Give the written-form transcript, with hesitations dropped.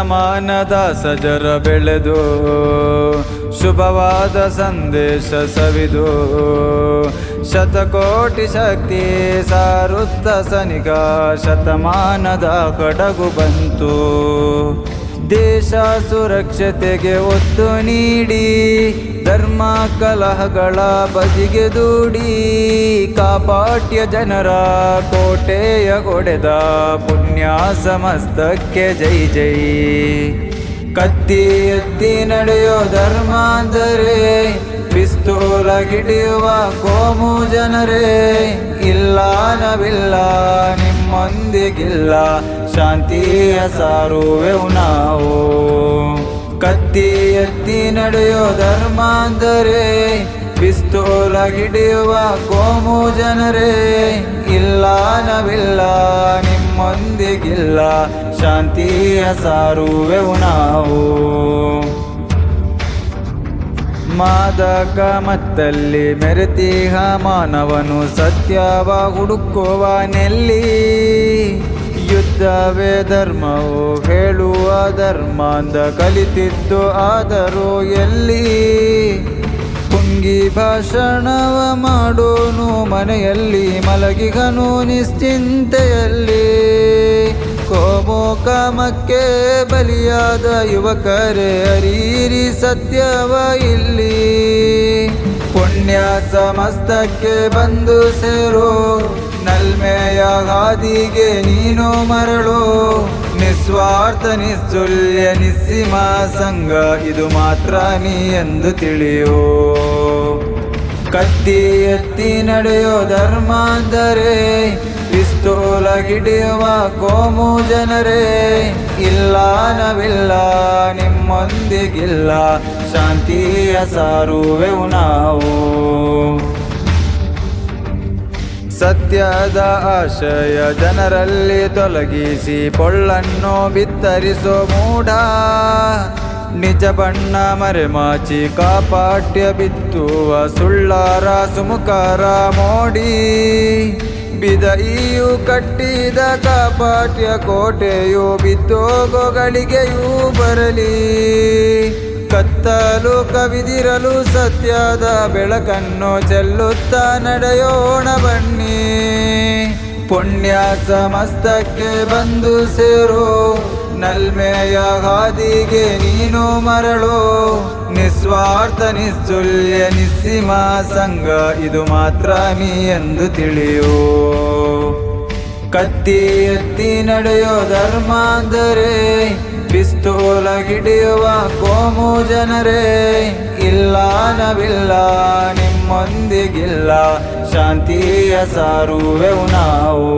ಶತಮಾನದ ಸಜರ ಬೆಳೆದು ಶುಭವಾದ ಸಂದೇಶ ಸವಿದು ಶತಕೋಟಿ ಶಕ್ತಿ ಸಾರುತ್ತ ಸನಿಗ ಶತಮಾನದ ಕಡಗು ಬಂತು. ದೇಶ ಸುರಕ್ಷತೆಗೆ ಒತ್ತು ನೀಡಿ ಧರ್ಮ ಕಲಹಗಳ ಬದಿಗೆ ದೂಡಿ ಕಾಪಾಟ್ಯ ಜನರ ಕೋಟೆಯ ಒಡೆದ ಪುಣ್ಯ ಸಮಸ್ತಕ್ಕೆ ಜೈ ಜೈ. ಕತ್ತಿ ಎತ್ತಿ ನಡೆಯೋ ಧರ್ಮಾಂಧರೇ, ಪಿಸ್ತೂಲ ಹಿಡಿಯುವ ಕೋಮು ಜನರೇ, ಇಲ್ಲ ನಾವಿಲ್ಲ ನಿಮ್ಮೊಂದಿಗಿಲ್ಲ ಶಾಂತಿಯ ಸಾರುವೆವು ನಾವು. ಕತ್ತಿ ಎತ್ತಿ ನಡೆಯೋ ಧರ್ಮಾಂಧರೇ, ಪಿಸ್ತೂಲ ಹಿಡಿಯುವ ಕೋಮು ಜನರೇ, ಇಲ್ಲ ನಾವಿಲ್ಲ ನಿಮ್ಮೊಂದಿಗಿಲ್ಲ ಶಾಂತಿಯ ಸಾರುವೆವು ನಾವು. ಮಾದಕ ಮತ್ತಲ್ಲಿ ಮೆರೆತಿಹ ಮಾನವನು ಸತ್ಯವ ಹುಡುಕುವನೆಲ್ಲಿ. ಯುದ್ಧವೇ ಧರ್ಮವು ಹೇಳುವ ಧರ್ಮಾಂಧ ಕಲಿತಿದ್ದು ಆದರೂ ಎಲ್ಲಿ. ಪುಂಗಿ ಭಾಷಣವ ಮಾಡೋನು ಮನೆಯಲ್ಲಿ ಮಲಗಿಗನು ನಿಶ್ಚಿಂತೆಯಲ್ಲಿ. ಕೋಮು ಕಾಮಕ್ಕೆ ಬಲಿಯಾದ ಯುವಕರೇ ಅರೀರಿ ಸತ್ಯವ ಇಲ್ಲಿ. ಪುಣ್ಯ ಸಮಸ್ತಕ್ಕೆ ಬಂದು ಸೇರು, ನಲ್ಮೆಯ ಹಾದಿಗೆ ನೀನು ಮರಳು. ನಿಸ್ವಾರ್ಥ ನಿಸ್ಸುಲ್ಯ ನಿಸ್ಸೀಮ ಸಂಘ ಇದು ಮಾತ್ರ ನೀ ಎಂದು ತಿಳಿಯೋ. ಕತ್ತಿ ಎತ್ತಿ ನಡೆಯೋ ಧರ್ಮಾಂಧರೇ, ಪಿಸ್ತೂಲ ಹಿಡಿಯುವ ಕೋಮು ಜನರೇ, ಇಲ್ಲ ನಾವಿಲ್ಲ ನಿಮ್ಮೊಂದಿಗಿಲ್ಲ ಶಾಂತಿಯ ಸಾರುವೆವು ನಾವು. ಸತ್ಯದ ಆಶಯ ಜನರಲ್ಲಿ ತೊಲಗಿಸಿ ಪೊಳ್ಳನ್ನು ಬಿತ್ತರಿಸೋ ಮೂಢ. ನಿಜ ಬಣ್ಣ ಮರೆಮಾಚಿ ಕಾಪಾಟ್ಯ ಬಿತ್ತುವ ಸುಳ್ಳಾರ ಸುಮುಖರ ಮೋಡಿ. ಬಿದಯಿಯು ಕಟ್ಟಿದ ಕಾಪಾಟ್ಯ ಕೋಟೆಯು ಬಿದ್ದೋಗೋಗಳಿಗೆಯೂ ಬರಲಿ. ಕತ್ತಲು ಕವಿದಿರಲು ಸತ್ಯದ ಬೆಳಕನ್ನು ಚೆಲ್ಲುತ್ತಾ ನಡೆಯೋಣ ಬನ್ನಿ. ಪುಣ್ಯ ಸಮಸ್ತಕ್ಕೆ ಬಂದು ಸೇರು, ನಲ್ಮೆಯ ಹಾದಿಗೆ ನೀನು ಮರಳು. ನಿಸ್ವಾರ್ಥ ನಿಸ್ಸುಲ್ಯ ನಿಸ್ಸೀಮ ಸಂಘ ಇದು ಮಾತ್ರ ನೀ ಎಂದು ತಿಳಿಯೋ. ಕತ್ತಿ ಎತ್ತಿ ನಡೆಯೋ ಧರ್ಮಾಂಧರೇ, ಪಿಸ್ತೂಲ ಹಿಡಿಯುವ ಕೋಮು ಜನರೇ, ಇಲ್ಲ ನಾವಿಲ್ಲ ನಿಮ್ಮೊಂದಿಗಿಲ್ಲ ಶಾಂತಿಯ ಸಾರುವೆವು ನಾವು.